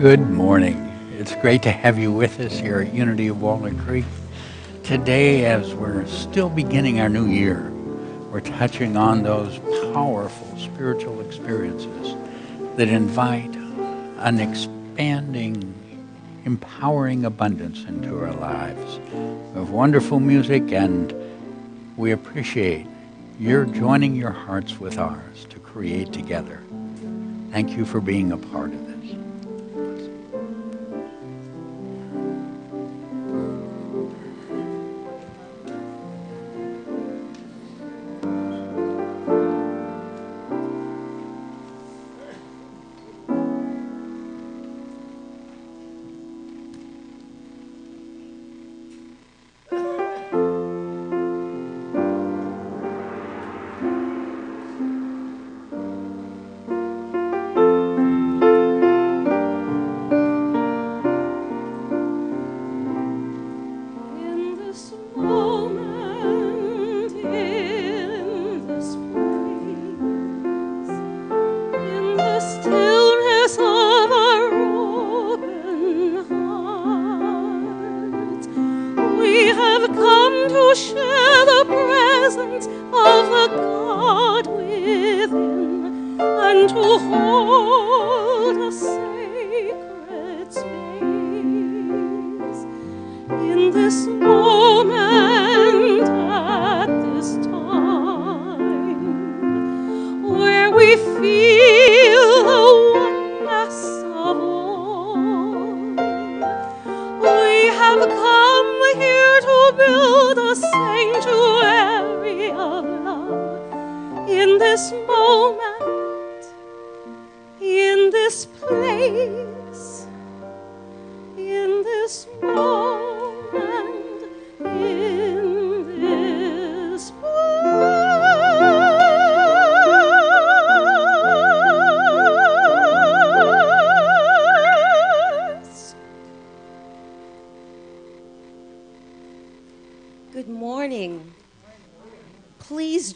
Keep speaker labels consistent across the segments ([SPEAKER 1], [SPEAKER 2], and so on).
[SPEAKER 1] Good morning. It's great to have you with us here at Unity of Walnut Creek. Today, as we're still beginning our new year, we're touching on those powerful spiritual experiences that invite an expanding, empowering abundance into our lives. We have wonderful music, and we appreciate your joining your hearts with ours to create together. Thank you for being a part of this.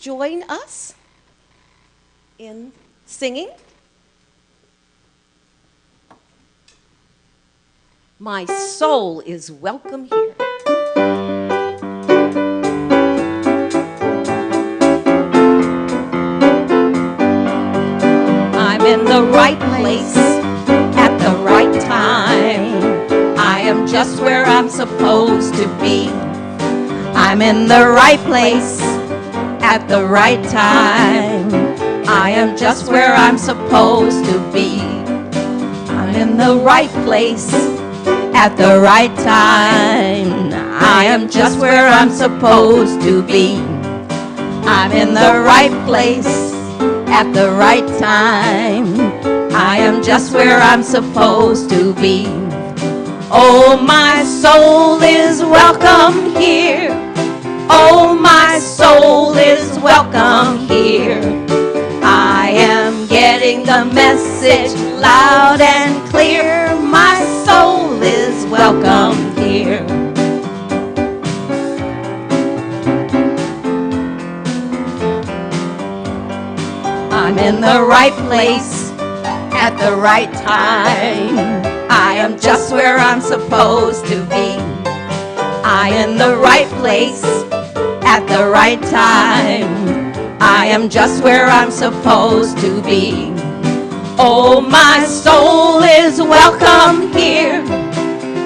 [SPEAKER 2] Join us in singing My Soul is Welcome Here. I'm in the right place at the right time. I am just where I'm supposed to be. I'm in the right place at the right time. I am just where I'm supposed to be. I'm in the right place at the right time. I am just where I'm supposed to be. I'm in the right place at the right time. I am just where I'm supposed to be. Oh, my soul is welcome here. Oh, my soul is welcome here. I am getting the message loud and clear. My soul is welcome here. I'm in the right place at the right time. I am just where I'm supposed to be. I am in the right place at the right time. I am just where I'm supposed to be. Oh, my soul is welcome here.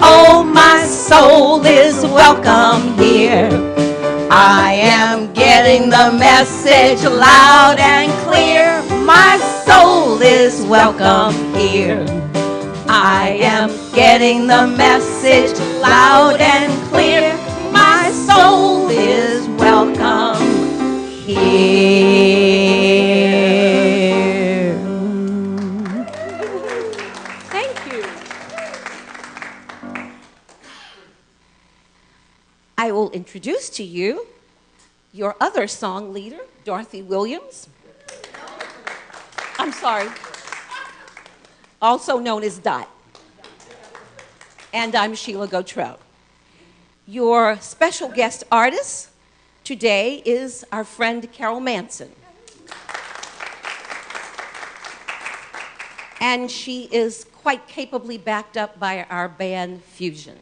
[SPEAKER 2] Oh, my soul is welcome here. I am getting the message loud and clear. My soul is welcome here. I am getting the message loud and clear. My soul is welcome here. Thank you. I will introduce to you your other song leader, Dorothy Williams. I'm sorry. Also known as Dot. And I'm Sheila Gautreaux. Your special guest artist today is our friend Carol Manson. And she is quite capably backed up by our band, Fusion.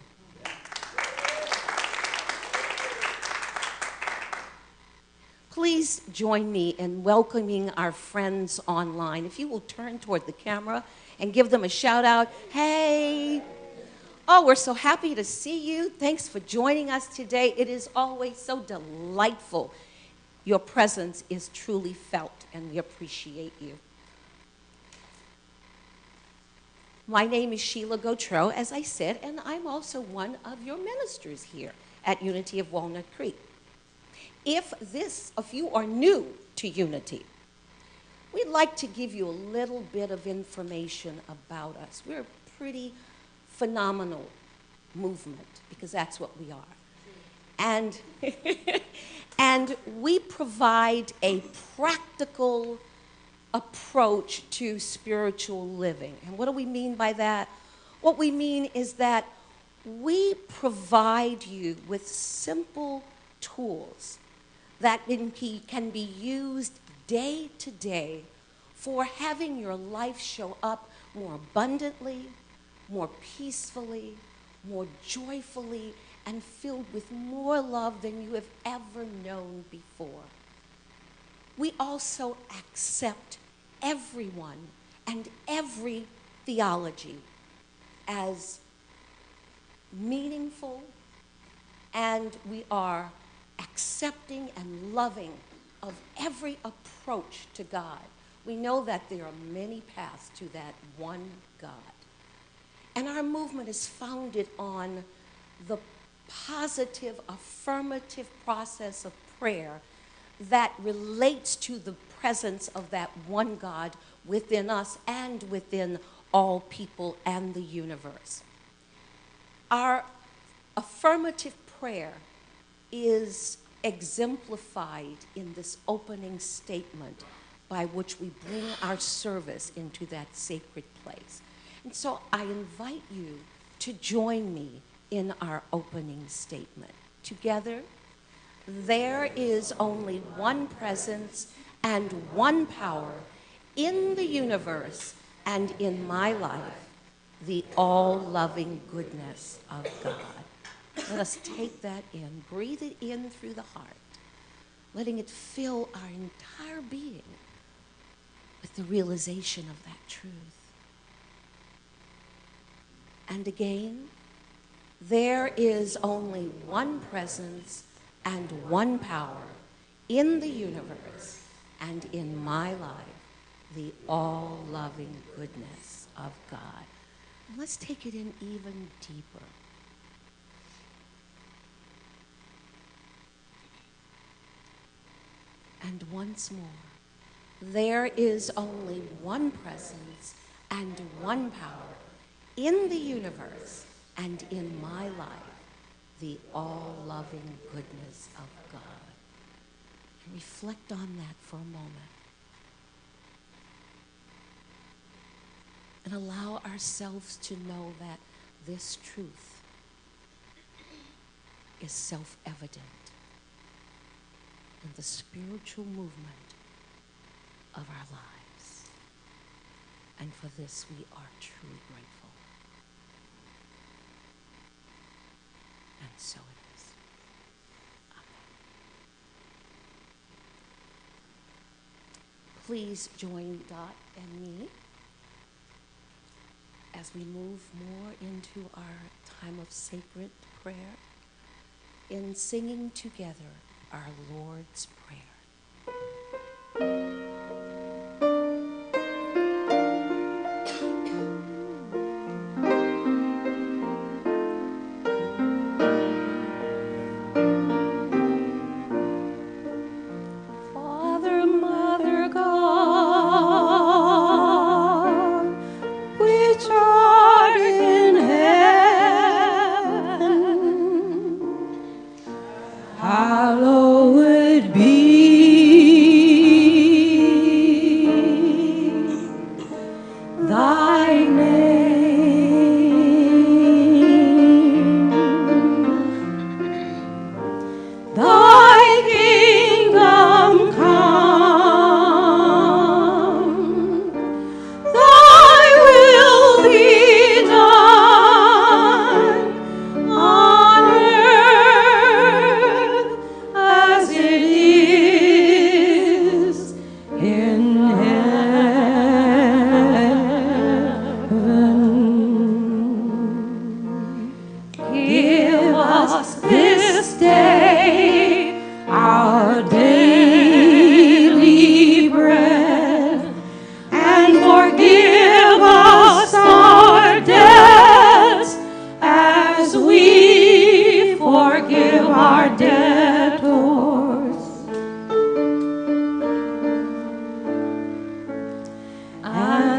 [SPEAKER 2] Please join me in welcoming our friends online. If you will turn toward the camera and give them a shout out. Hey! Oh, we're so happy to see you. Thanks for joining us today. It is always so delightful. Your presence is truly felt, and we appreciate you. My name is Sheila Gautreaux, as I said, and I'm also one of your ministers here at Unity of Walnut Creek. If you are new to Unity, we'd like to give you a little bit of information about us. We're a pretty phenomenal movement, because that's what we are. And, and we provide a practical approach to spiritual living. And what do we mean by that? What we mean is that we provide you with simple tools that can be used day to day for having your life show up more abundantly, more peacefully, more joyfully, and filled with more love than you have ever known before. We also accept everyone and every theology as meaningful, and we are accepting and loving of every approach to God. We know that there are many paths to that one God. And our movement is founded on the positive, affirmative process of prayer that relates to the presence of that one God within us and within all people and the universe. Our affirmative prayer is exemplified in this opening statement by which we bring our service into that sacred place. And so I invite you to join me in our opening statement. Together, there is only one presence and one power in the universe and in my life, the all-loving goodness of God. Let us take that in, breathe it in through the heart, letting it fill our entire being with the realization of that truth. And again, there is only one presence and one power in the universe and in my life, the all-loving goodness of God. And let's take it in even deeper. And once more, there is only one presence and one power in the universe and in my life, the all-loving goodness of God. And reflect on that for a moment. And allow ourselves to know that this truth is self-evident in the spiritual movement of our lives. And for this, we are truly grateful. And so it is. Amen. Please join Dot and me as we move more into our time of sacred prayer in singing together our Lord's Prayer.
[SPEAKER 3] Hallowed be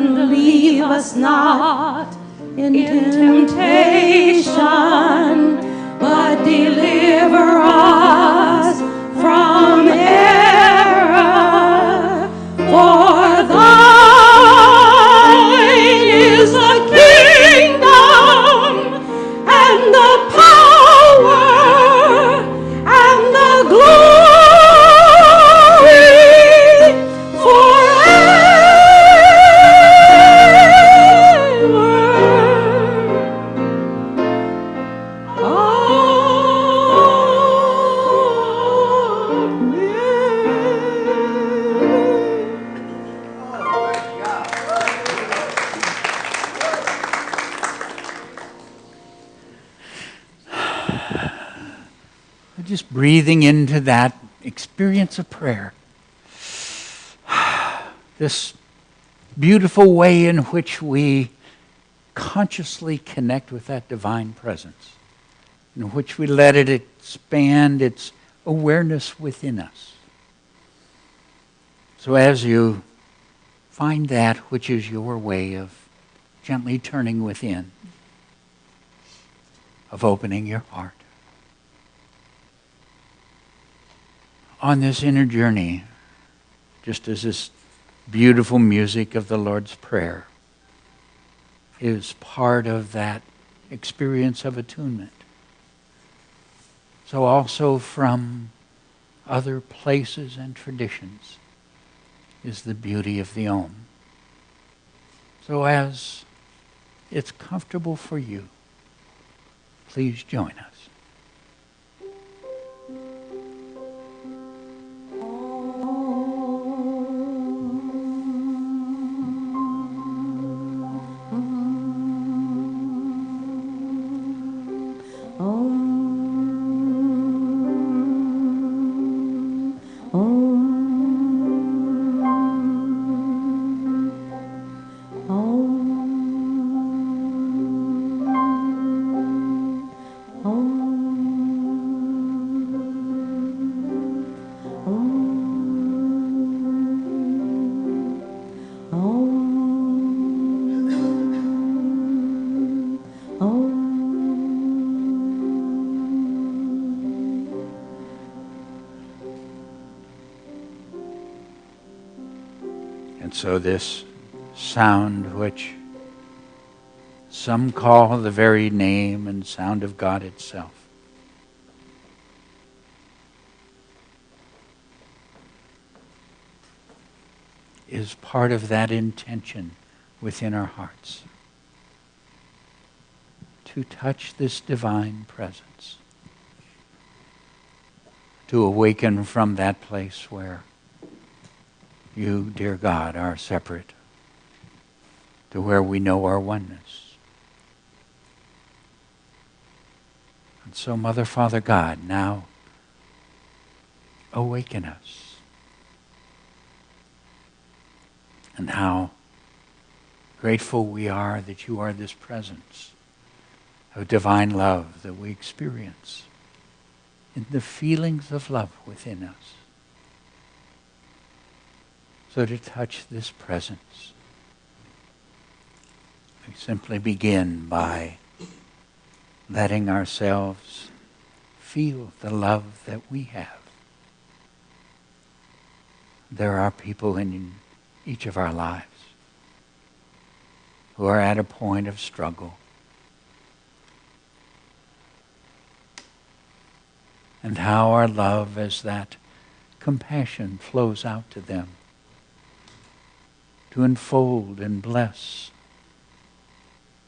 [SPEAKER 2] and leave us not in temptation, but deliver us from error. For thine is the kingdom and the power and the glory
[SPEAKER 1] Just breathing into that experience of prayer. This beautiful way in which we consciously connect with that divine presence, in which we let it expand its awareness within us. So as you find that which is your way of gently turning within, of opening your heart, on this inner journey, just as this beautiful music of the Lord's Prayer is part of that experience of attunement, so also from other places and traditions is the beauty of the Om. So as it's comfortable for you, please join us. And so this sound, which some call the very name and sound of God itself, is part of that intention within our hearts to touch this divine presence, to awaken from that place where you, dear God, are separate, to where we know our oneness. And so, Mother, Father, God, now awaken us. And how grateful we are that you are this presence of divine love that we experience in the feelings of love within us. So to touch this presence, we simply begin by letting ourselves feel the love that we have. There are people in each of our lives who are at a point of struggle. And how our love, as that compassion flows out to them, to enfold and bless.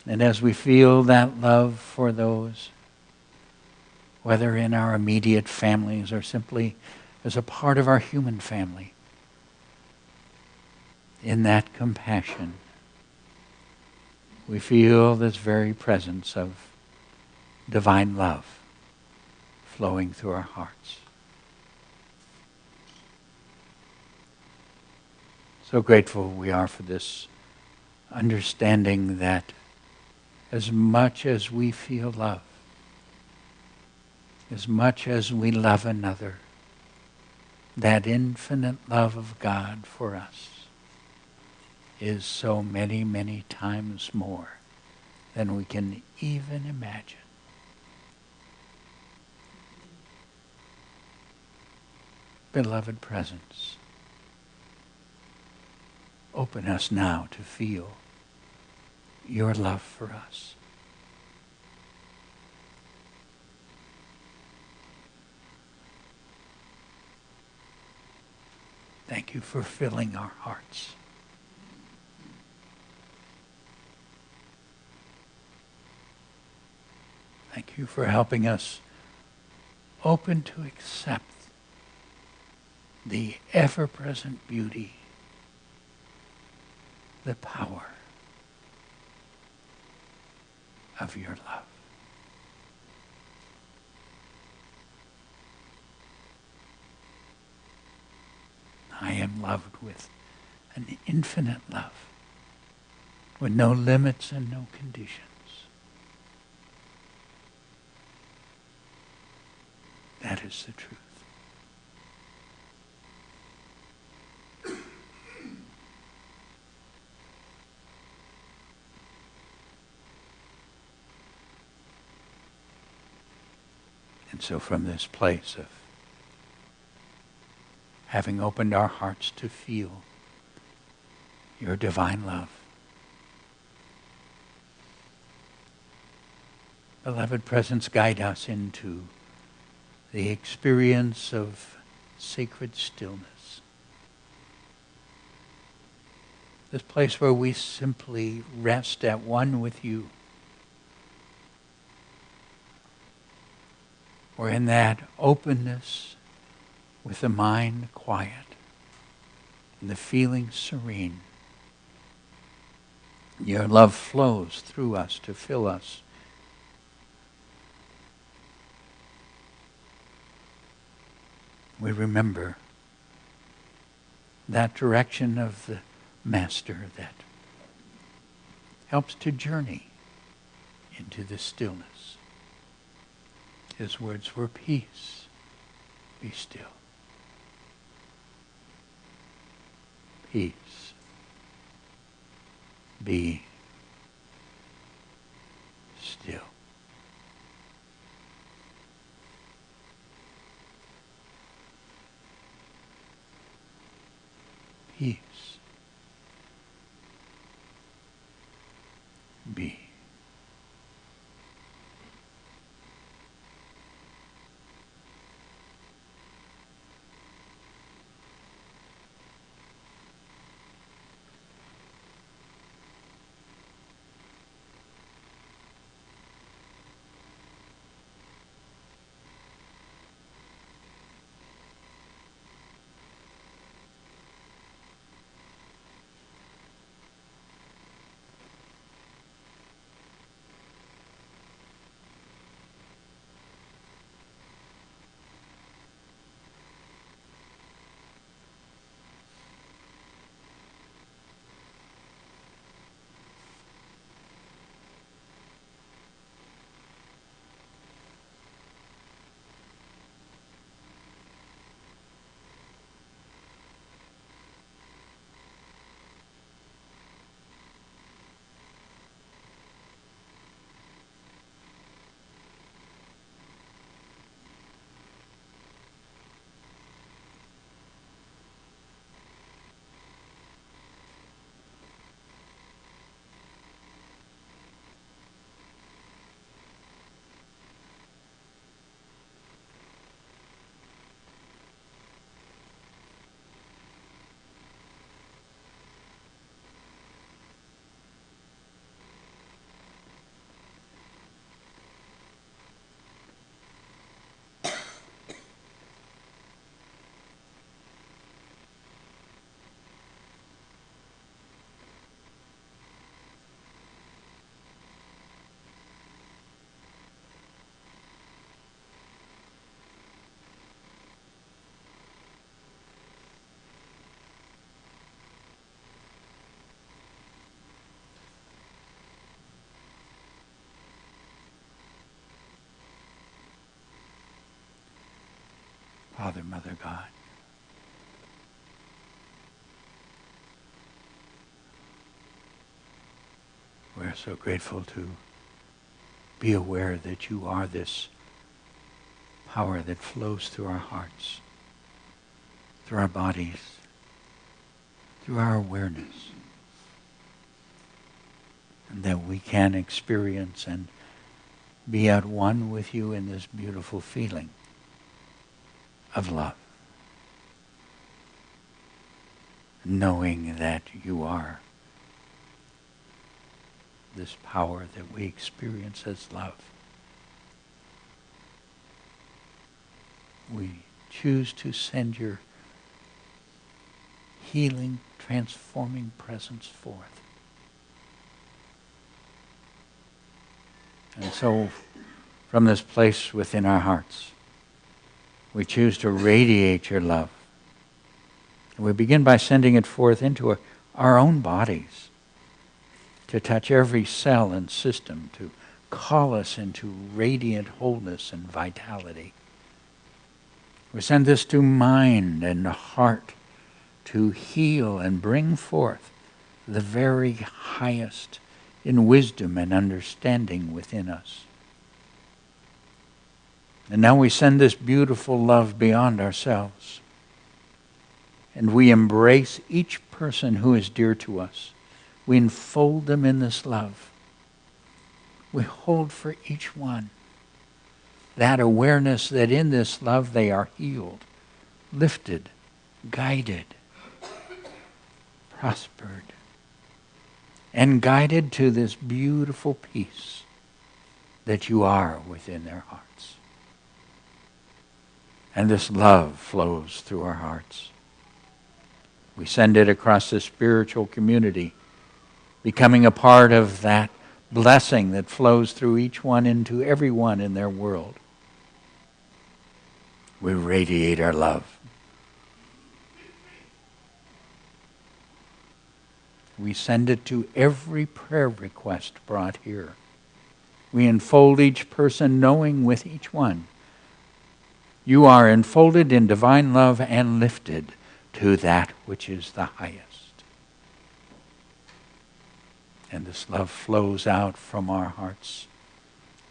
[SPEAKER 1] And as we feel that love for those, whether in our immediate families or simply as a part of our human family, in that compassion, we feel this very presence of divine love flowing through our hearts. So grateful we are for this understanding that as much as we feel love, as much as we love another, that infinite love of God for us is so many, many times more than we can even imagine. Beloved presence, open us now to feel your love for us. Thank you for filling our hearts. Thank you for helping us open to accept the ever-present beauty, the power of your love. I am loved with an infinite love, with no limits and no conditions. That is the truth. And so from this place of having opened our hearts to feel your divine love, beloved presence, guide us into the experience of sacred stillness. This place where we simply rest at one with you. Or in that openness with the mind quiet and the feeling serene, your love flows through us to fill us. We remember that direction of the Master that helps to journey into the stillness. His words were, peace, be still. Peace, be still. Peace, be. Father, Mother, God, We're so grateful to be aware that you are this power that flows through our hearts, through our bodies, through our awareness, and that we can experience and be at one with you in this beautiful feeling of love, knowing that you are this power that we experience as love. We choose to send your healing, transforming presence forth. And so, from this place within our hearts, we choose to radiate your love. And we begin by sending it forth into our own bodies, to touch every cell and system, to call us into radiant wholeness and vitality. We send this to mind and heart to heal and bring forth the very highest in wisdom and understanding within us. And now we send this beautiful love beyond ourselves. And we embrace each person who is dear to us. We enfold them in this love. We hold for each one that awareness that in this love they are healed, lifted, guided, prospered, and guided to this beautiful peace that you are within their hearts. And this love flows through our hearts. We send it across the spiritual community, becoming a part of that blessing that flows through each one into everyone in their world. We radiate our love. We send it to every prayer request brought here. We enfold each person, knowing with each one, you are enfolded in divine love and lifted to that which is the highest. And this love flows out from our hearts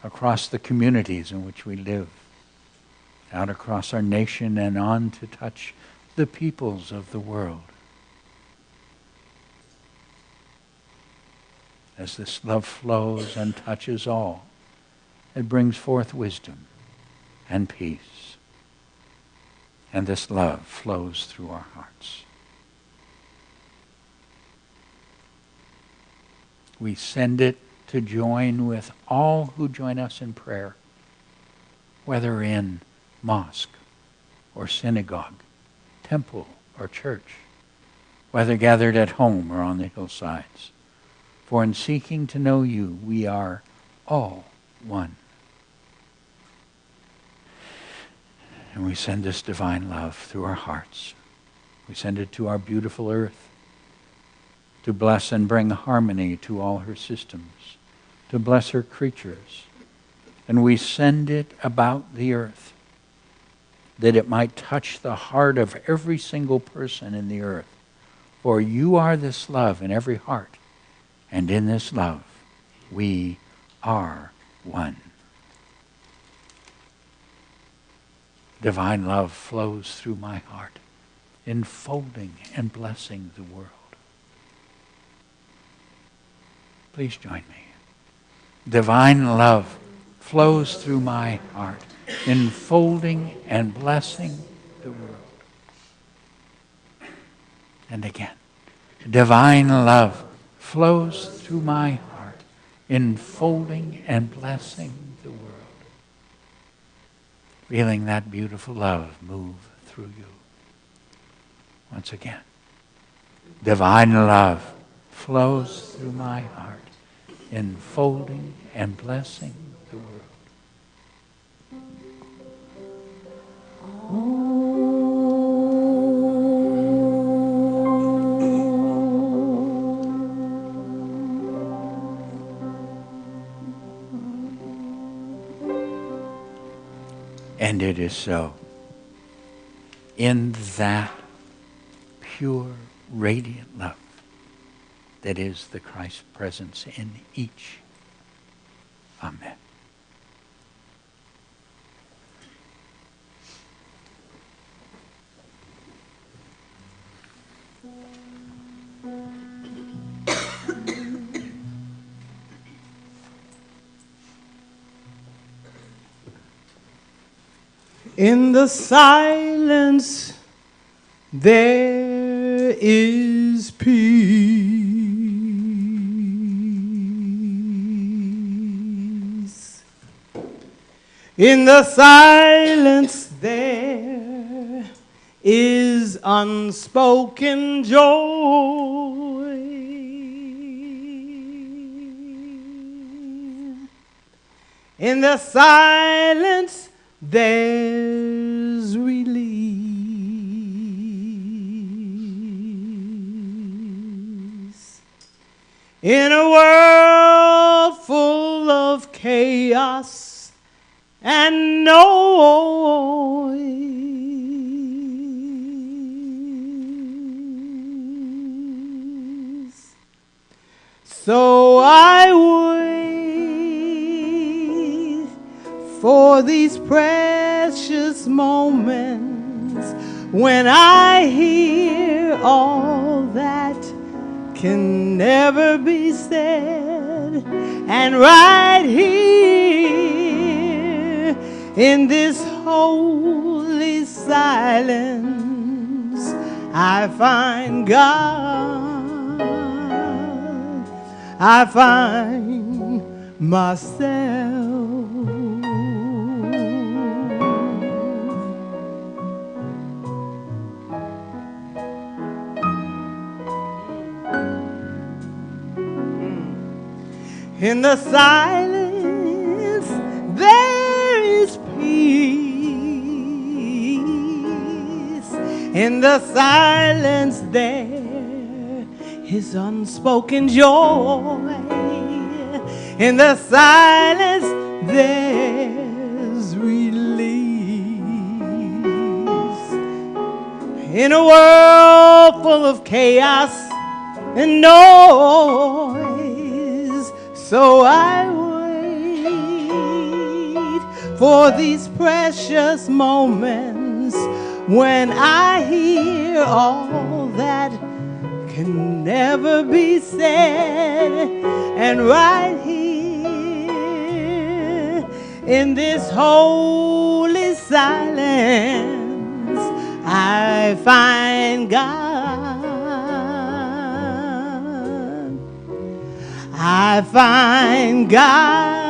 [SPEAKER 1] across the communities in which we live, out across our nation and on to touch the peoples of the world. As this love flows and touches all, it brings forth wisdom and peace. And this love flows through our hearts. We send it to join with all who join us in prayer, whether in mosque or synagogue, temple or church, whether gathered at home or on the hillsides. For in seeking to know you, we are all one. And we send this divine love through our hearts. We send it to our beautiful earth, to bless and bring harmony to all her systems, to bless her creatures. And we send it about the earth, that it might touch the heart of every single person in the earth. For you are this love in every heart, and in this love we are one. Divine love flows through my heart, enfolding and blessing the world. Please join me. Divine love flows through my heart, enfolding and blessing the world. And again, divine love flows through my heart, enfolding and blessing the world. Feeling that beautiful love move through you. Once again, divine love flows through my heart, enfolding and blessing the world. And it is so. In that pure, radiant love, that is the Christ presence in each. Amen.
[SPEAKER 3] In the silence there is peace. In the silence there is unspoken joy. In the silence there's release. In a world full of chaos and noise, so I wait for these precious moments when I hear all that can never be said, and right here in this holy silence I find God, I find myself. In the silence there is peace. In the silence there is unspoken joy. In the silence there's release. In a world full of chaos and noise, so I wait for these precious moments when I hear all that can never be said, and right here in this holy silence I find God, I find God,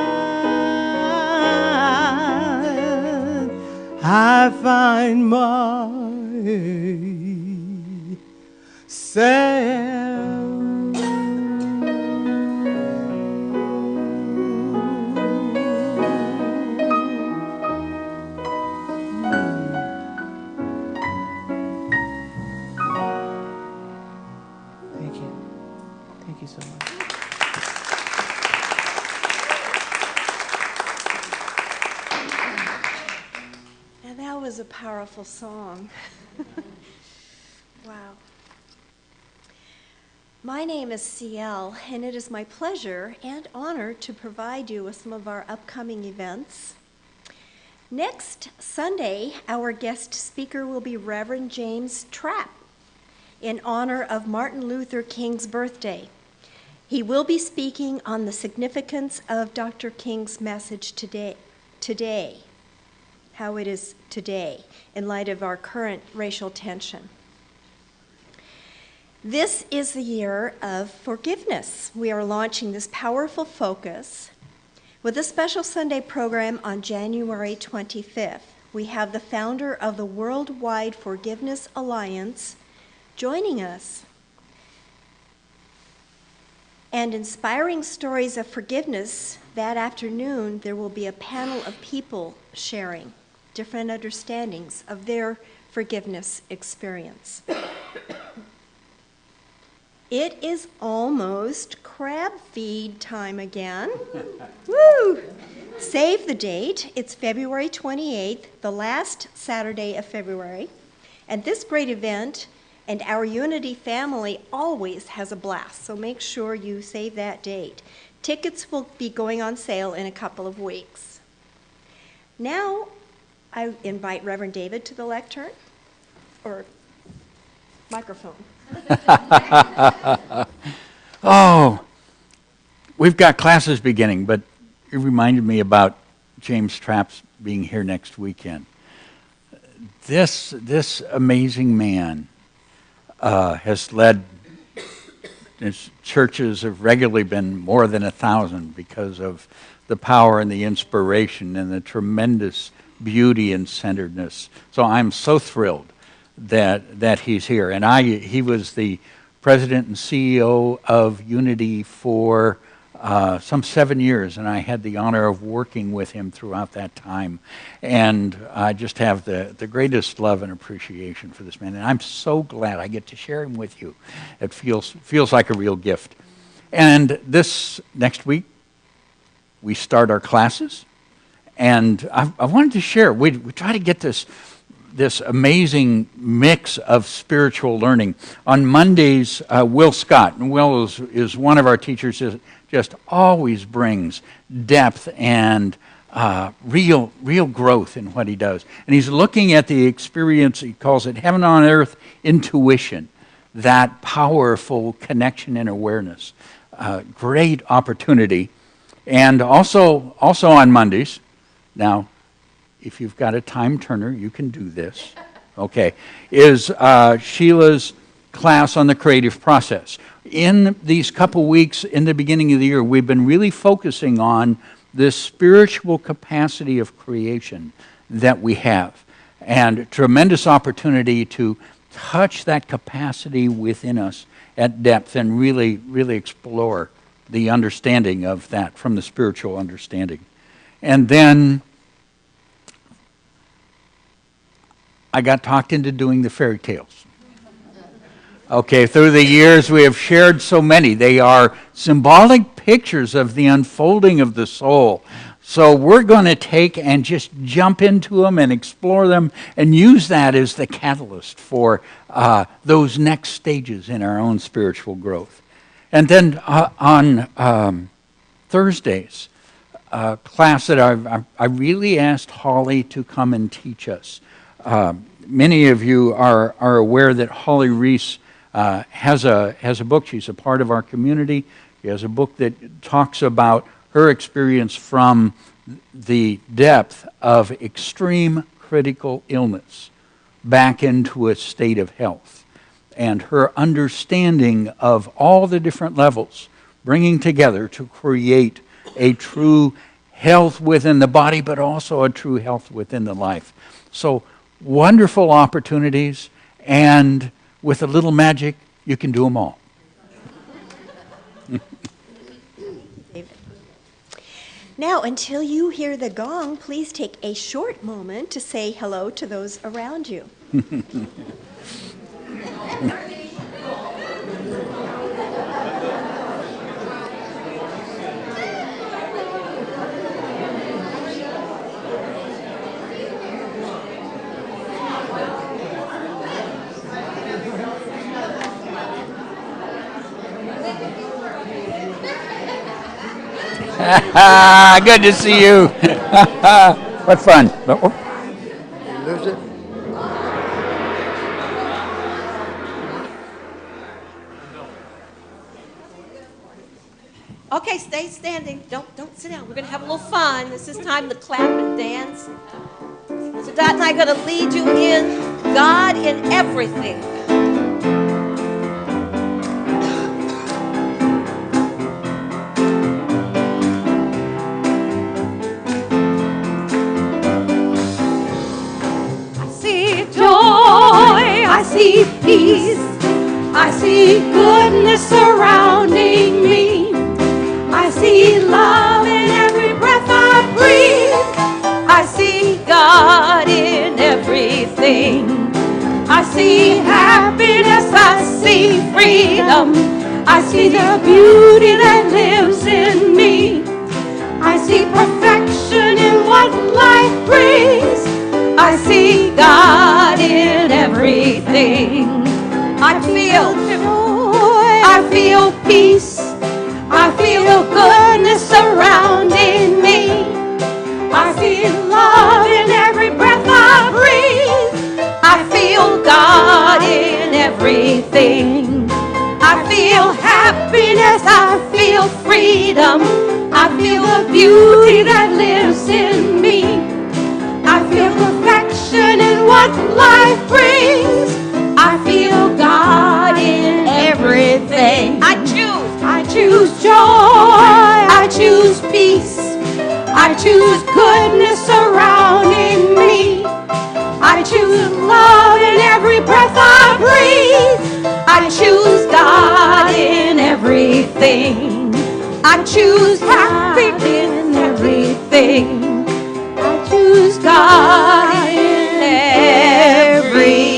[SPEAKER 3] I find myself. Thank you. Thank you so much.
[SPEAKER 4] That was a powerful song. Wow. My name is CL, and it is my pleasure and honor to provide you with some of our upcoming events. Next Sunday, our guest speaker will be Reverend James Trapp in honor of Martin Luther King's birthday. He will be speaking on the significance of Dr. King's message today, how it is today in light of our current racial tension. This is the year of forgiveness. We are launching this powerful focus with a special Sunday program on January 25th. We have the founder of the Worldwide Forgiveness Alliance joining us. And inspiring stories of forgiveness, that afternoon there will be a panel of people sharing different understandings of their forgiveness experience. It is almost crab feed time again. Woo! Save the date. It's February 28th, the last Saturday of February. And this great event And our Unity family always has a blast, so make sure you save that date. Tickets will be going on sale in a couple of weeks. Now, I invite Reverend David to the lectern, or microphone.
[SPEAKER 1] Oh, we've got classes beginning, but it reminded me about James Trapp's being here next weekend. This amazing man has led, his churches have regularly been more than 1,000 because of the power and the inspiration and the tremendous beauty and centeredness. So I'm so thrilled that he's here. And he was the president and CEO of Unity for some 7 years, and I had the honor of working with him throughout that time. And I just have the greatest love and appreciation for this man. And I'm so glad I get to share him with you. It feels like a real gift. And this next week, we start our classes. And I wanted to share, we try to get this amazing mix of spiritual learning. On Mondays, Will Scott, and Will is one of our teachers, just always brings depth and real growth in what he does. And he's looking at the experience, he calls it heaven on earth intuition, that powerful connection and awareness. Great opportunity. And also on Mondays, now, if you've got a time turner, you can do this, okay, is Sheila's class on the creative process. In these couple weeks in the beginning of the year, we've been really focusing on this spiritual capacity of creation that we have, and tremendous opportunity to touch that capacity within us at depth and really explore the understanding of that from the spiritual understanding. And then I got talked into doing the fairy tales. Okay, through the years we have shared so many. They are symbolic pictures of the unfolding of the soul. So we're going to take and just jump into them and explore them and use that as the catalyst for those next stages in our own spiritual growth. And then on Thursdays, a class that I really asked Holly to come and teach us. Many of you are aware that Holly Reese has a book. She's a part of our community. She has a book that talks about her experience from the depth of extreme critical illness back into a state of health, and her understanding of all the different levels bringing together to create a true health within the body, but also a true health within the life. So wonderful opportunities, and with a little magic, you can do them all.
[SPEAKER 4] Now, until you hear the gong, please take a short moment to say hello to those around you.
[SPEAKER 1] Good to see you. What fun.
[SPEAKER 5] Lose it?
[SPEAKER 2] Okay, stay standing. Don't sit down. We're going to have a little fun. This is time to clap and dance. So Dot and I are going to lead you in God in everything. I see peace, I see goodness surrounding me, I see love in every breath I breathe, I see God in everything, I see happiness, I see freedom, I see the beauty that lives in me, I see perfection in what life brings, I see God in everything. I feel joy. I feel peace. I feel goodness surrounding me. I feel love in every breath I breathe. I feel God in everything. I feel happiness. I feel freedom. I feel the beauty that lives in me. I feel perfection in what life brings. I feel God in everything. I choose joy. I choose peace. I choose goodness surrounding me. I choose love in every breath I breathe. I choose God in everything. I choose happiness in everything. I choose God in everything.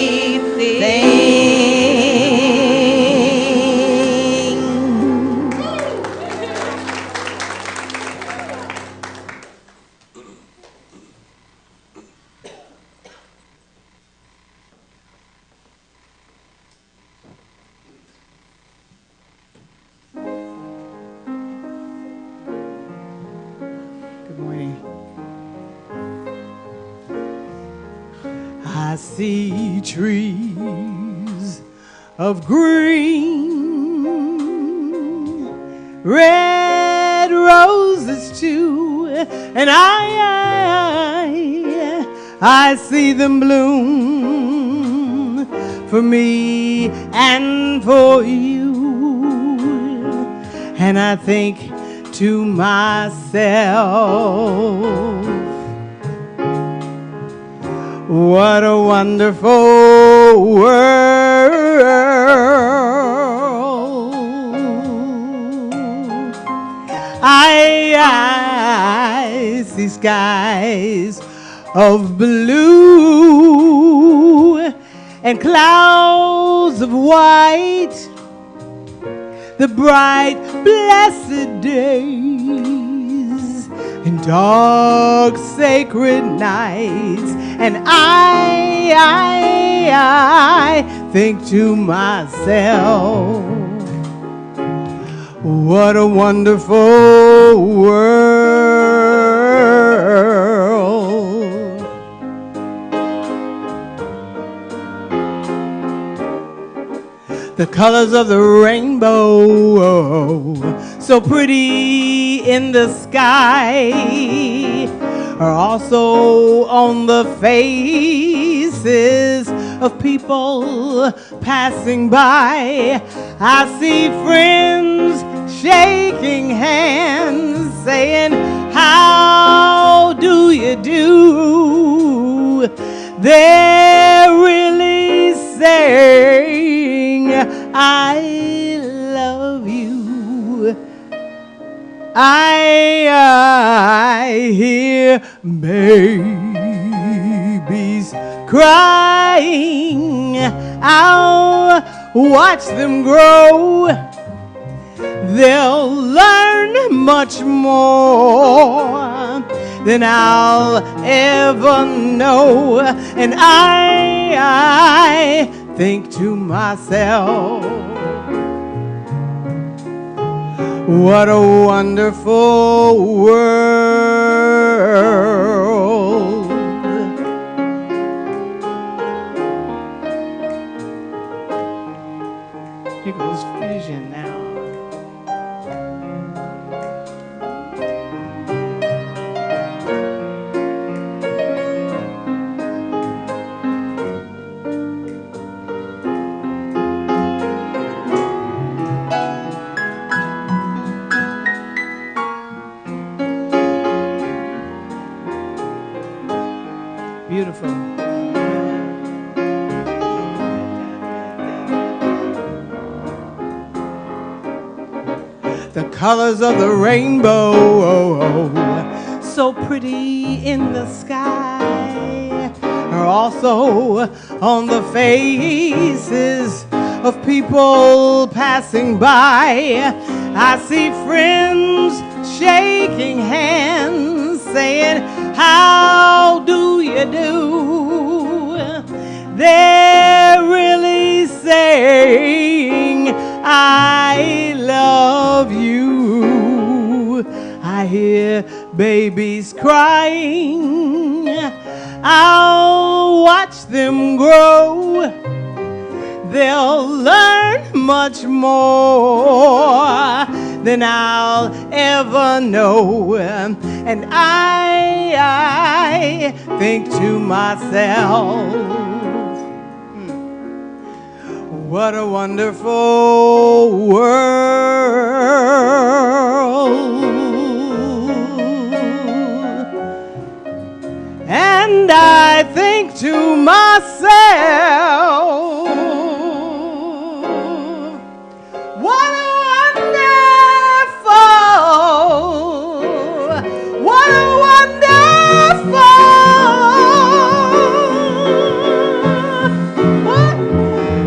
[SPEAKER 3] Good morning. I see trees of green, red roses too, and I see them bloom for me and for you, and I think to myself, what a wonderful world. I see skies of blue and clouds of white, the bright, blessed days and dark, sacred nights. And I think to myself, what a wonderful world. The colors of the rainbow, so pretty in the sky, are also on the faces of people passing by. I see friends shaking hands, saying, how do you do? They're really saying, I love you. I hear babies crying. I'll watch them grow. They'll learn much more than I'll ever know. And I think to myself, what a wonderful world. Here goes Fusion now. Beautiful. The colors of the rainbow, so pretty in the sky, are also on the faces of people passing by. I see friends shaking hands, saying, how do you do? They're really babies saying, I love you. I hear babies crying. I'll watch them grow. They'll learn much more than I'll ever know. And I think to myself, what a wonderful world. And I think to myself, what a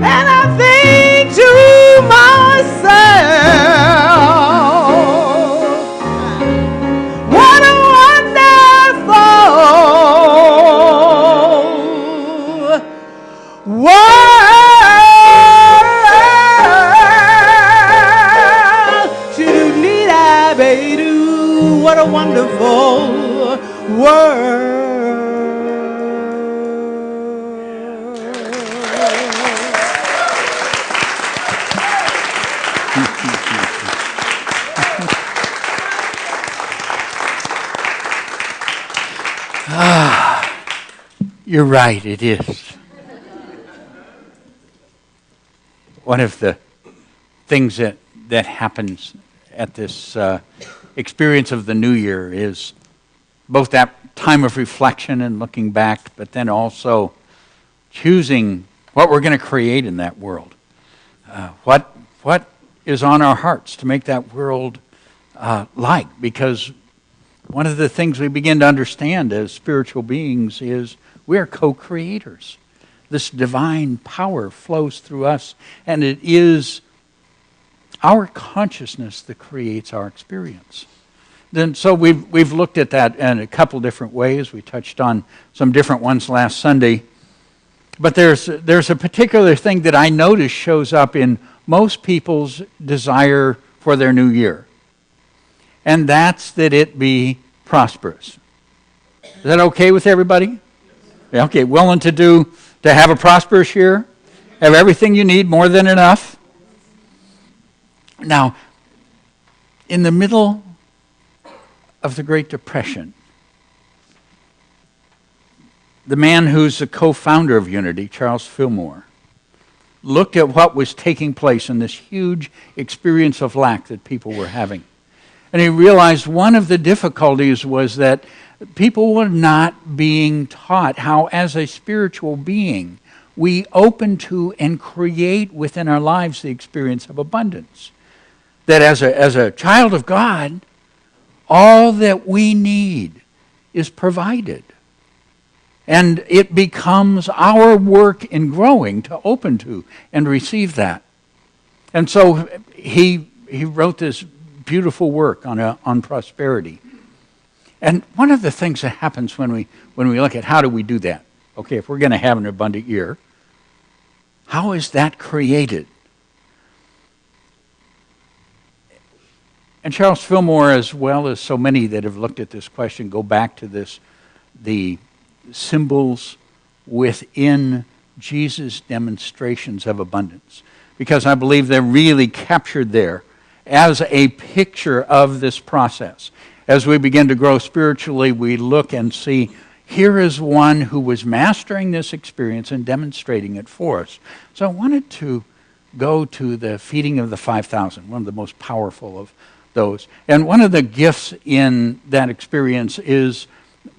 [SPEAKER 3] and I think to myself, what a wonderful world. Shoo-doo-dee-da-ba-doo. What a wonderful world.
[SPEAKER 1] You're right, it is. One of the things that happens at this experience of the new year is both that time of reflection and looking back, but then also choosing what we're going to create in that world. What is on our hearts to make that world like? Because one of the things we begin to understand as spiritual beings is we are co-creators. This divine power flows through us, and it is our consciousness that creates our experience. Then, so we've looked at that in a couple different ways. We touched on some different ones last Sunday. But there's a particular thing that I notice shows up in most people's desire for their new year. And that's that it be prosperous. Is that okay with everybody? Yeah, okay, willing to have a prosperous year? Have everything you need, more than enough? Now, in the middle of the Great Depression, the man who's the co-founder of Unity, Charles Fillmore, looked at what was taking place in this huge experience of lack that people were having. And he realized one of the difficulties was that people were not being taught how, as a spiritual being, we open to and create within our lives the experience of abundance. That as a child of God, all that we need is provided. And it becomes our work in growing to open to and receive that. And so he wrote this beautiful work on prosperity. And one of the things that happens when we look at how do we do that? Okay, if we're going to have an abundant year, how is that created? And Charles Fillmore, as well as so many that have looked at this question, go back to the symbols within Jesus' demonstrations of abundance. Because I believe they're really captured there as a picture of this process. As we begin to grow spiritually, we look and see, here is one who was mastering this experience and demonstrating it for us. So I wanted to go to the feeding of the 5,000, one of the most powerful of those. And one of the gifts in that experience is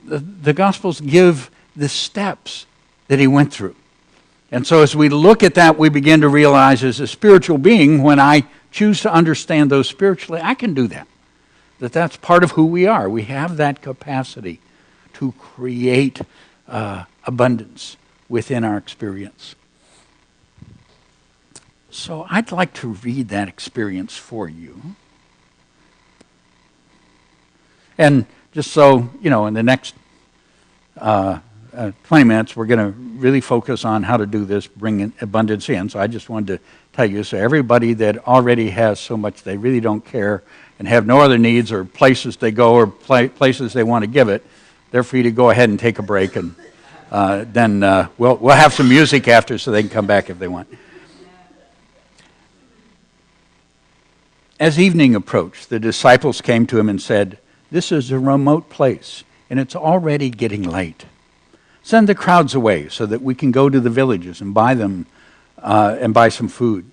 [SPEAKER 1] the Gospels give the steps that he went through. And so as we look at that, we begin to realize as a spiritual being, when I choose to understand those spiritually, I can do that. That's part of who we are. We have that capacity to create abundance within our experience. So I'd like to read that experience for you. And just so, in the next 20 minutes, we're going to really focus on how to do this, bring abundance in. So I just wanted to tell you, so everybody that already has so much they really don't care and have no other needs or places they go or places they want to give it, they're free to go ahead and take a break, and then we'll have some music after so they can come back if they want. As evening approached, the disciples came to him and said, "This is a remote place, and it's already getting late. Send the crowds away so that we can go to the villages and buy some food."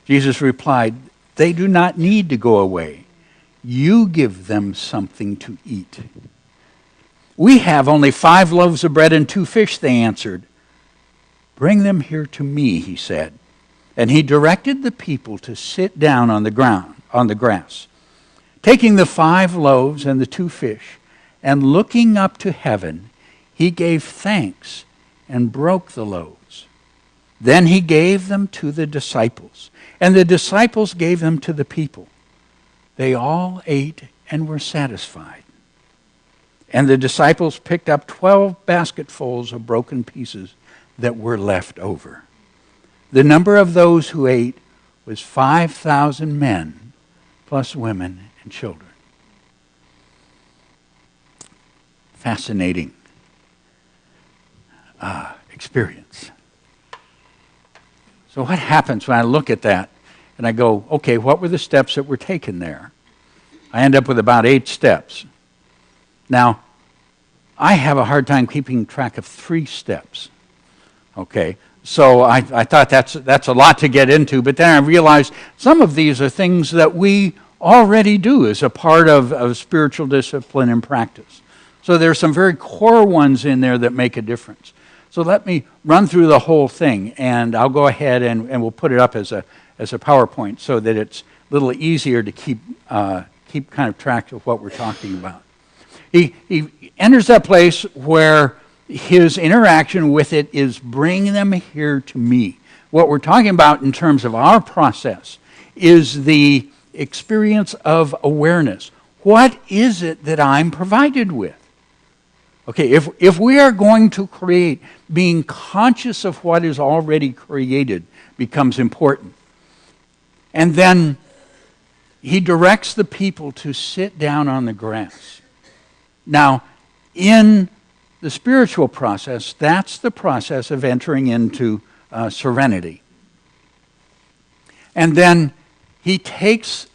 [SPEAKER 1] Jesus replied, "They do not need to go away. You give them something to eat." "We have only 5 loaves of bread and 2 fish," they answered. "Bring them here to me," he said. And he directed the people to sit down on the grass. Taking the 5 loaves and the 2 fish, and looking up to heaven, he gave thanks and broke the loaves. Then he gave them to the disciples, and the disciples gave them to the people. They all ate and were satisfied. And the disciples picked up 12 basketfuls of broken pieces that were left over. The number of those who ate was 5,000 men, plus women and children. Fascinating experience. So what happens when I look at that and I go, okay, what were the steps that were taken there? I end up with about 8 steps. Now, I have a hard time keeping track of 3 steps. Okay, so I thought that's a lot to get into, but then I realized some of these are things that we already do as a part of spiritual discipline and practice. So there's some very core ones in there that make a difference. So let me run through the whole thing, and I'll go ahead and we'll put it up as a PowerPoint so that it's a little easier to keep kind of track of what we're talking about. He enters that place where his interaction with it is bring them here to me. What we're talking about in terms of our process is the experience of awareness. What is it that I'm provided with? Okay, if we are going to create, being conscious of what is already created becomes important. And then he directs the people to sit down on the grass. Now, in the spiritual process, that's the process of entering into serenity. And then he takes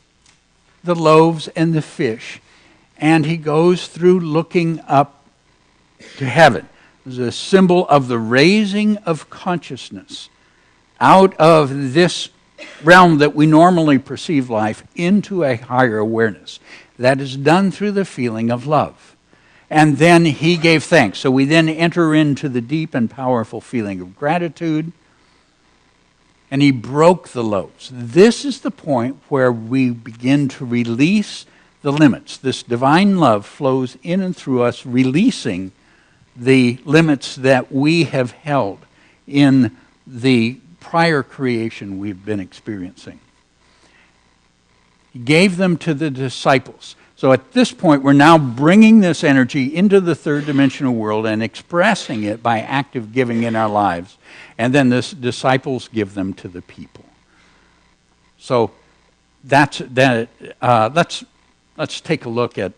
[SPEAKER 1] the loaves and the fish, and he goes through looking up to heaven. It's a symbol of the raising of consciousness out of this realm that we normally perceive life into a higher awareness. That is done through the feeling of love. And then he gave thanks. So we then enter into the deep and powerful feeling of gratitude. And he broke the loaves. This is the point where we begin to release the limits. This divine love flows in and through us, releasing the limits that we have held in the prior creation we've been experiencing. He gave them to the disciples. So at this point, we're now bringing this energy into the third dimensional world and expressing it by active giving in our lives. And then the disciples give them to the people. So that's that. Let's take a look at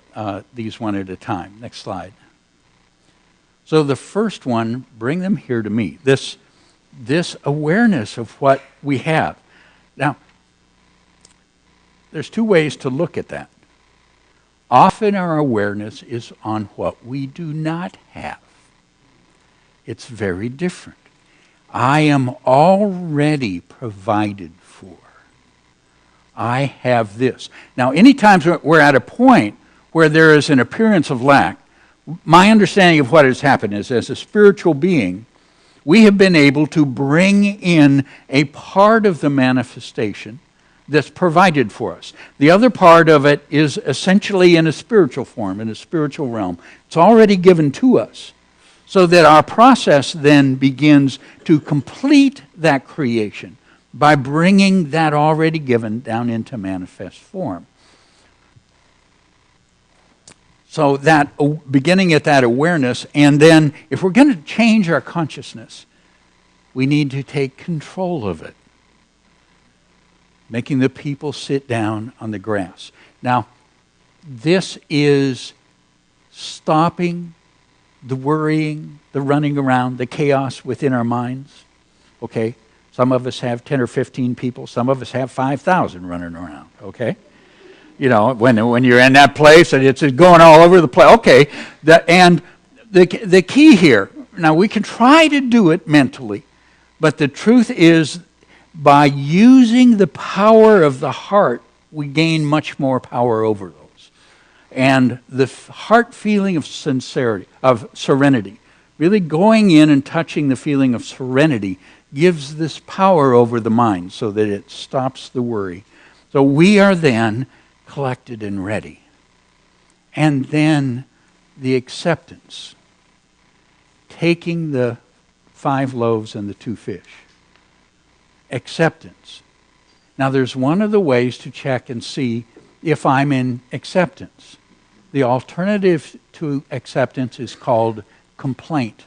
[SPEAKER 1] these one at a time. Next slide. So the first one, bring them here to me. This awareness of what we have. Now, there's 2 ways to look at that. Often our awareness is on what we do not have. It's very different. I am already provided for. I have this. Now, anytime we're at a point where there is an appearance of lack, my understanding of what has happened is, as a spiritual being, we have been able to bring in a part of the manifestation that's provided for us. The other part of it is essentially in a spiritual form, in a spiritual realm. It's already given to us, so that our process then begins to complete that creation by bringing that already given down into manifest form. So that beginning at that awareness, and then if we're going to change our consciousness, we need to take control of it. Making the people sit down on the grass. Now, this is stopping the worrying, the running around, the chaos within our minds. Okay? Some of us have 10 or 15 people. Some of us have 5,000 running around. Okay? You know, when you're in that place and it's going all over the place. Okay. And the key here, now we can try to do it mentally, but the truth is by using the power of the heart, we gain much more power over those. And the heart feeling of sincerity, of serenity, really going in and touching the feeling of serenity gives this power over the mind so that it stops the worry. So we are then collected and ready. And then the acceptance. Taking the 5 loaves and the 2 fish. Acceptance. Now there's one of the ways to check and see if I'm in acceptance. The alternative to acceptance is called complaint.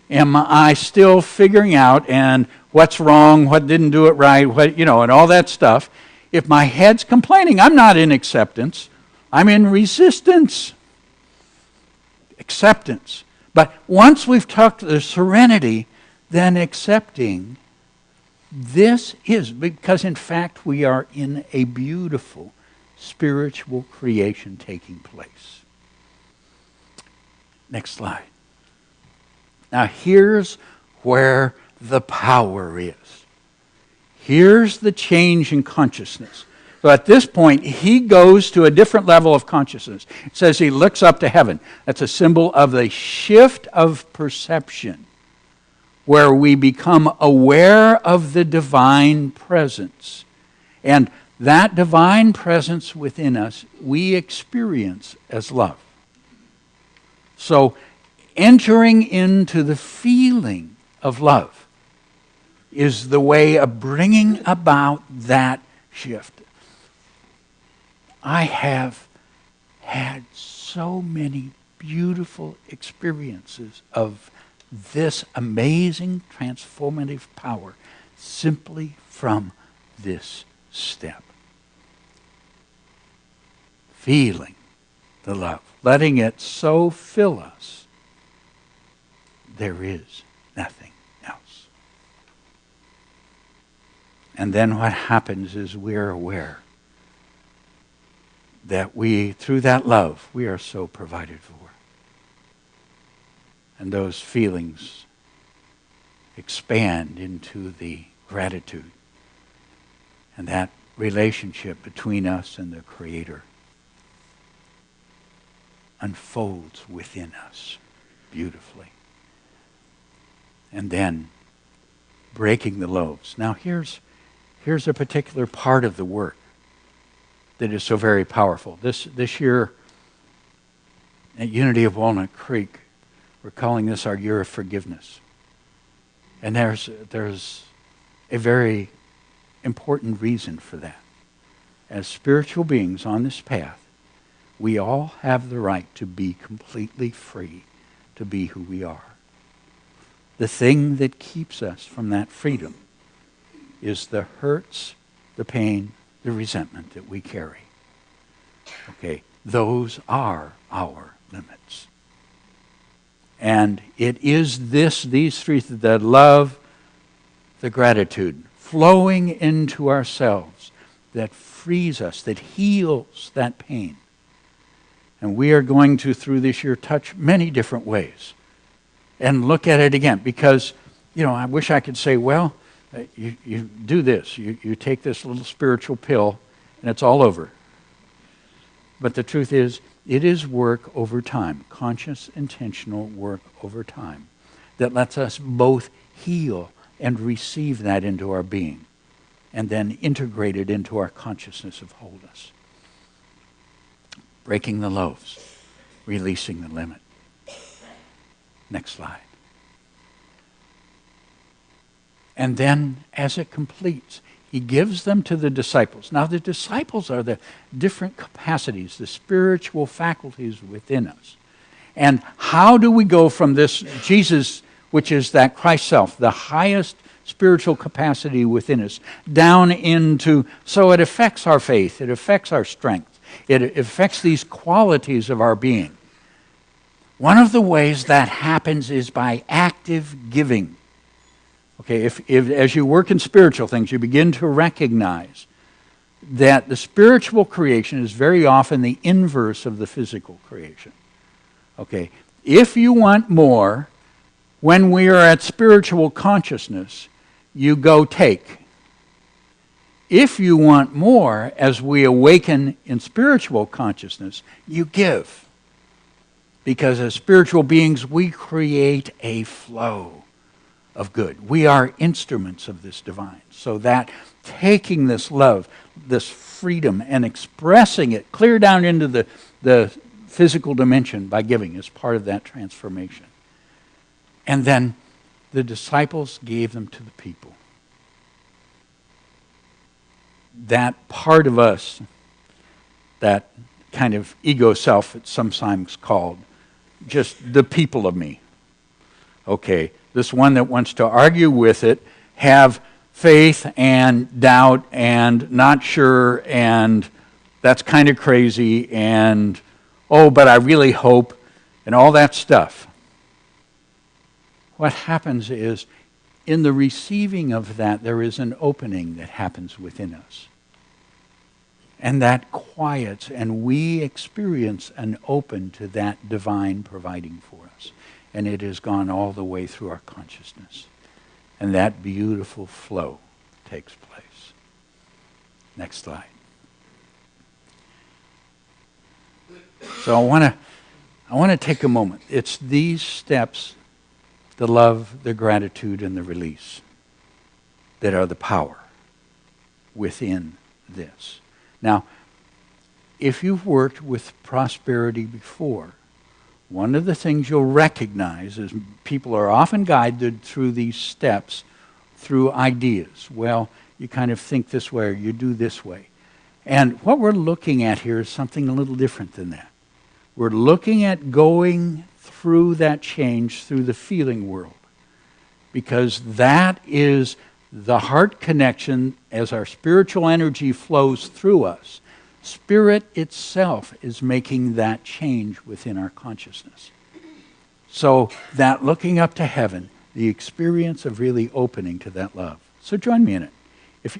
[SPEAKER 1] Am I still figuring out and what's wrong, what didn't do it right, what, and all that stuff. If my head's complaining, I'm not in acceptance. I'm in resistance. Acceptance. But once we've talked the serenity, then accepting, this is, because in fact we are in a beautiful spiritual creation taking place. Next slide. Now here's where the power is. Here's the change in consciousness. So at this point, he goes to a different level of consciousness. It says he looks up to heaven. That's a symbol of the shift of perception, where we become aware of the divine presence. And that divine presence within us, we experience as love. So entering into the feeling of love is the way of bringing about that shift. I have had so many beautiful experiences of this amazing transformative power simply from this step. Feeling the love, letting it so fill us, there is nothing else. And then what happens is we're aware that through that love, we are so provided for. And those feelings expand into the gratitude. And that relationship between us and the Creator unfolds within us beautifully. And then breaking the loaves. Now here's a particular part of the work that is so very powerful. This year at Unity of Walnut Creek, we're calling this our year of forgiveness. And there's a very important reason for that. As spiritual beings on this path, we all have the right to be completely free to be who we are. The thing that keeps us from that freedom is the hurts, the pain, the resentment that we carry. Okay, those are our limits. And it is these three, the love, the gratitude, flowing into ourselves that frees us, that heals that pain. And we are going to, through this year, touch many different ways and look at it again. Because, I wish I could say, well, you do this. You take this little spiritual pill and it's all over. But the truth is, it is work over time, conscious, intentional work over time, that lets us both heal and receive that into our being and then integrate it into our consciousness of wholeness. Breaking the loaves, releasing the limit. Next slide. And then, as it completes, He gives them to the disciples. Now, the disciples are the different capacities, the spiritual faculties within us. And how do we go from this Jesus, which is that Christ self, the highest spiritual capacity within us, down into, so it affects our faith, it affects our strength, it affects these qualities of our being. One of the ways that happens is by active giving. Okay, if as you work in spiritual things, you begin to recognize that the spiritual creation is very often the inverse of the physical creation. Okay, if you want more, when we are at spiritual consciousness, you go take. If you want more, as we awaken in spiritual consciousness, you give. Because as spiritual beings, we create a flow of good. We are instruments of this divine. So that taking this love, this freedom, and expressing it clear down into the physical dimension by giving is part of that transformation. And then the disciples gave them to the people. That part of us, that kind of ego self, it's sometimes called, just the people of me. Okay, this one that wants to argue with it, have faith and doubt and not sure, and that's kind of crazy, and oh, but I really hope, and all that stuff. What happens is, in the receiving of that, there is an opening that happens within us. And that quiets, and we experience an open to that divine providing for us. And it has gone all the way through our consciousness. And that beautiful flow takes place. Next slide. So I want to take a moment. It's these steps, the love, the gratitude, and the release, that are the power within this. Now, if you've worked with prosperity before, one of the things you'll recognize is people are often guided through these steps through ideas. Well, you kind of think this way or you do this way. And what we're looking at here is something a little different than that. We're looking at going through that change through the feeling world, because that is the heart connection as our spiritual energy flows through us. Spirit itself is making that change within our consciousness. So that looking up to heaven, the experience of really opening to that love. So join me in it.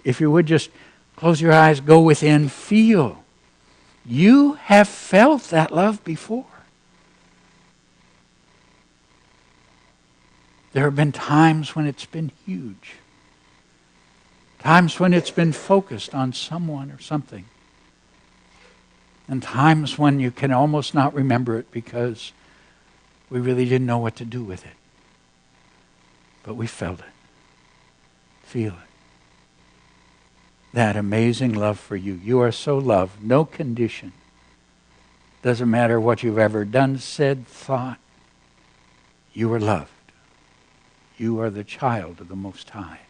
[SPEAKER 1] If you would just close your eyes, go within, feel. You have felt that love before. There have been times when it's been huge. Times when it's been focused on someone or something. And times when you can almost not remember it because we really didn't know what to do with it. But we felt it. Feel it. That amazing love for you. You are so loved. No condition. Doesn't matter what you've ever done, said, thought. You are loved. You are the child of the Most High.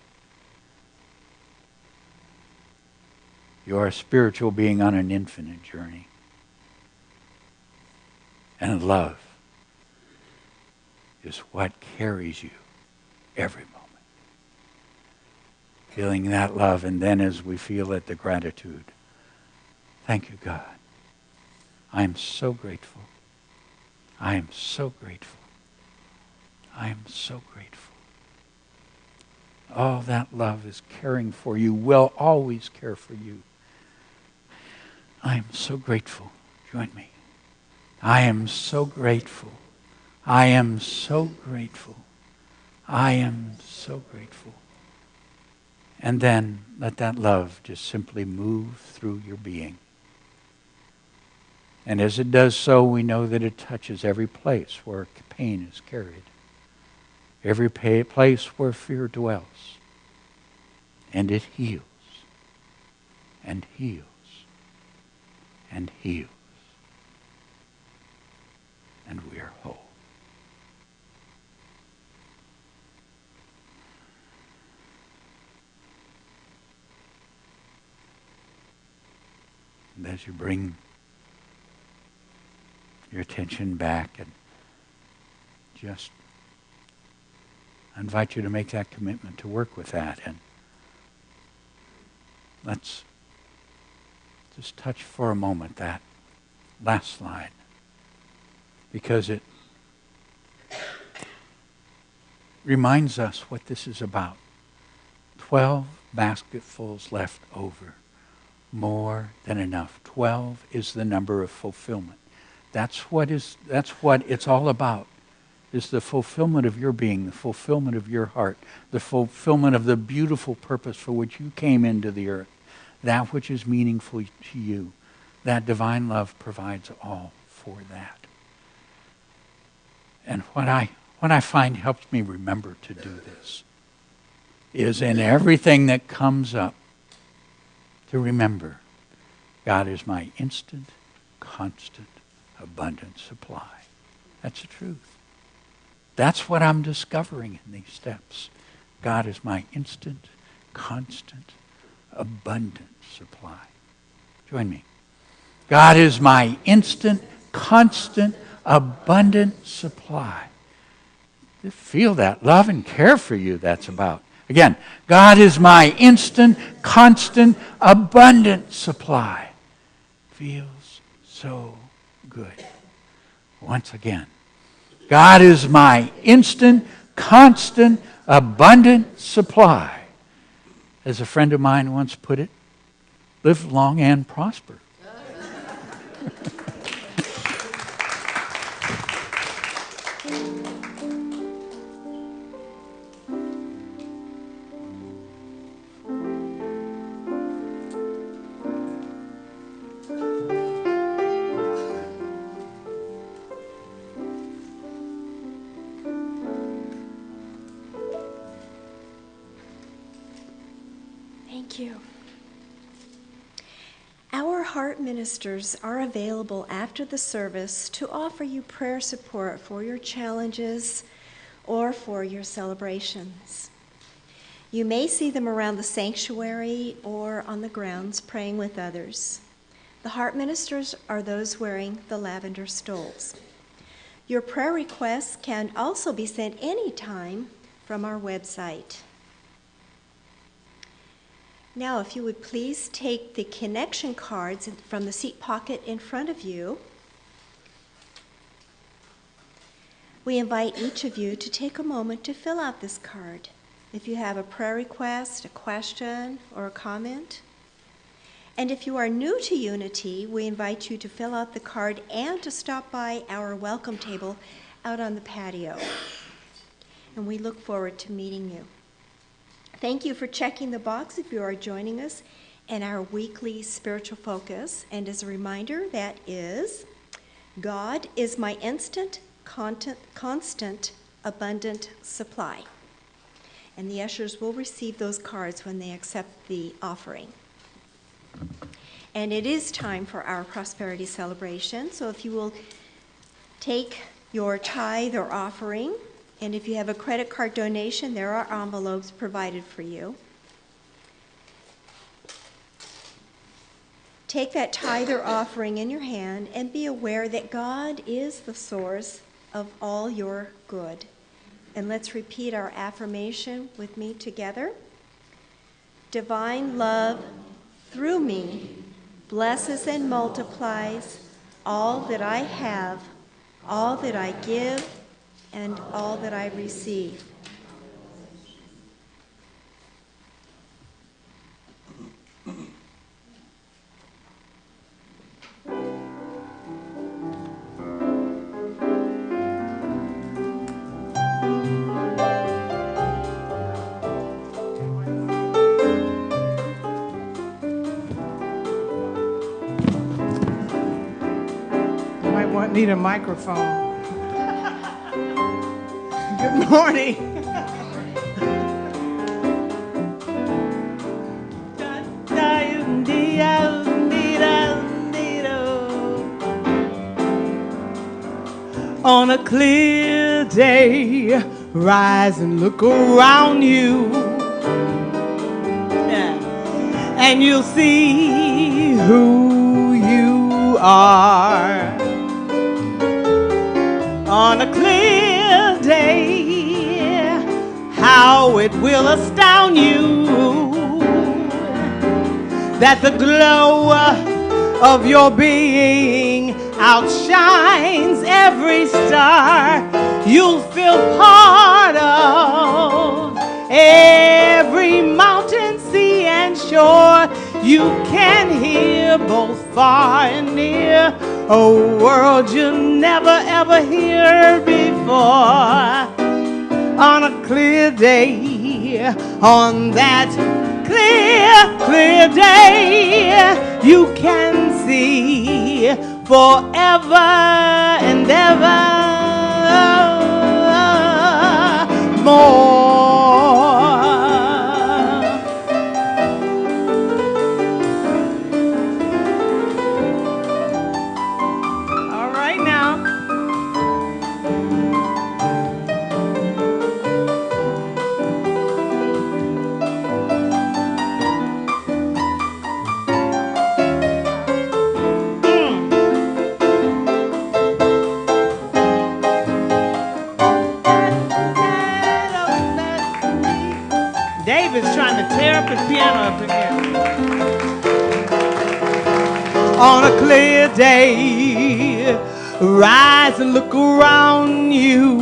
[SPEAKER 1] You are a spiritual being on an infinite journey. And love is what carries you every moment. Feeling that love, and then as we feel it, the gratitude. Thank you, God. I am so grateful. I am so grateful. I am so grateful. Oh, that love is caring for you, will always care for you. I am so grateful. Join me. I am so grateful. I am so grateful. I am so grateful. And then let that love just simply move through your being. And as it does so, we know that it touches every place where pain is carried. Every place where fear dwells. And it heals. And heals. And heals. And we are whole. And as you bring your attention back, and just I invite you to make that commitment to work with that. And let's just touch for a moment that last slide, because it reminds us what this is about. 12 basketfuls left over. More than enough. 12 is the number of fulfillment. That's what it's all about. Is the fulfillment of your being, the fulfillment of your heart, the fulfillment of the beautiful purpose for which you came into the earth. That which is meaningful to you. That divine love provides all for that. And what I find helps me remember to do this is in everything that comes up, to remember God is my instant, constant, abundant supply. That's the truth. That's what I'm discovering in these steps. God is my instant, constant, abundant supply. Join me. God is my instant, constant, abundant supply. Just feel that love and care for you that's about. Again, God is my instant, constant, abundant supply. Feels so good. Once again, God is my instant, constant, abundant supply. As a friend of mine once put it, live long and prosper.
[SPEAKER 4] Thank you. Our heart ministers are available after the service to offer you prayer support for your challenges or for your celebrations. You may see them around the sanctuary or on the grounds praying with others. The heart ministers are those wearing the lavender stoles. Your prayer requests can also be sent anytime from our website. Now, if you would please take the connection cards from the seat pocket in front of you. We invite each of you to take a moment to fill out this card. If you have a prayer request, a question, or a comment. And if you are new to Unity, we invite you to fill out the card and to stop by our welcome table out on the patio. And we look forward to meeting you. Thank you for checking the box if you are joining us in our weekly spiritual focus. And as a reminder, that is, God is my instant, constant, abundant supply. And the ushers will receive those cards when they accept the offering. And it is time for our prosperity celebration. So if you will take your tithe or offering, and if you have a credit card donation, there are envelopes provided for you. Take that tithe or offering in your hand and be aware that God is the source of all your good. And let's repeat our affirmation with me together. Divine love through me blesses and multiplies all that I have, all that I give, and all that I receive.
[SPEAKER 3] Might need a microphone. Good morning. On a clear day, rise and look around you, and you'll see who are. On a clear day, how it will astound you that the glow of your being outshines every star. You'll feel part of every mountain, sea, and shore. You can hear both far and near a world you never ever heard before. On a clear day, on that clear day, you can see forever and ever more. All right now. David's trying to tear up his piano up again. On a clear day, rise and look around you,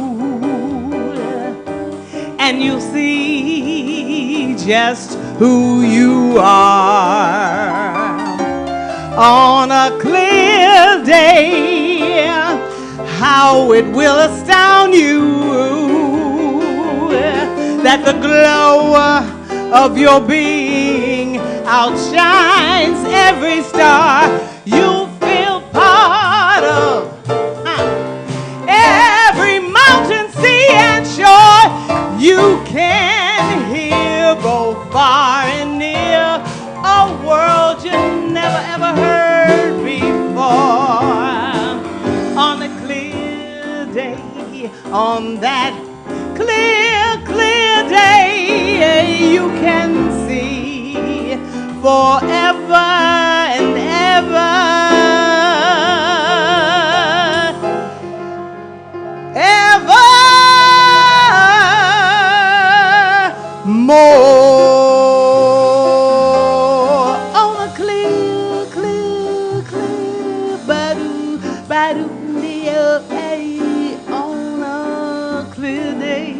[SPEAKER 3] and you'll see just who you are. On a clear day, how it will astound you that the glow of your being outshines every star. You feel part of every mountain, sea, and shore. You can hear both far and near a world you never ever heard before. On a clear day, on that clear day, you can see forever and ever more. On a clear, badu, hey, on a clear day.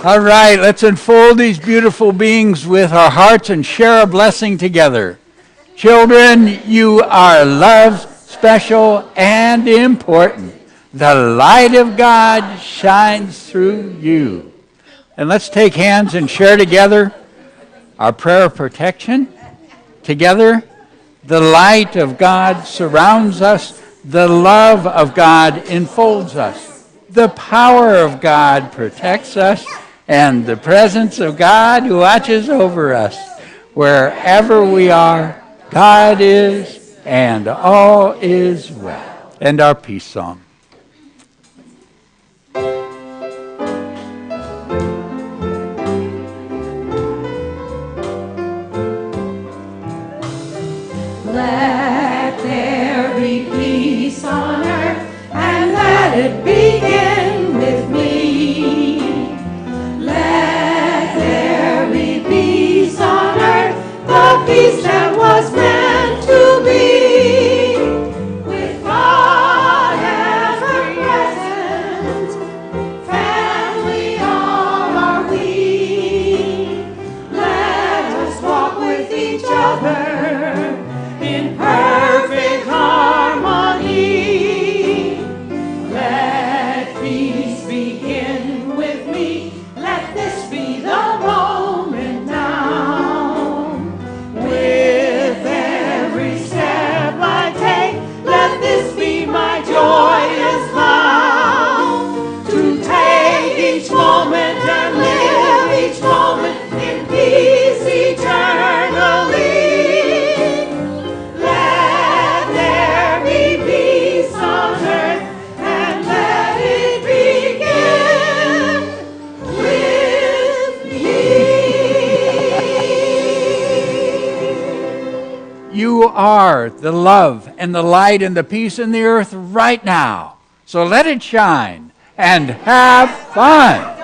[SPEAKER 1] All right, let's unfold these beautiful beings with our hearts and share a blessing together. Children, you are loved, special, and important. The light of God shines through you. And let's take hands and share together our prayer of protection. Together, the light of God surrounds us. The love of God enfolds us. The power of God protects us. And the presence of God watches over us. Wherever we are, God is, and all is well. And our peace song.
[SPEAKER 2] Let there be peace on earth, and let it begin with me. Let there be peace on earth, the peace that was meant to be, with God
[SPEAKER 1] You are the love and the light and the peace in the earth right now. So let it shine and have fun.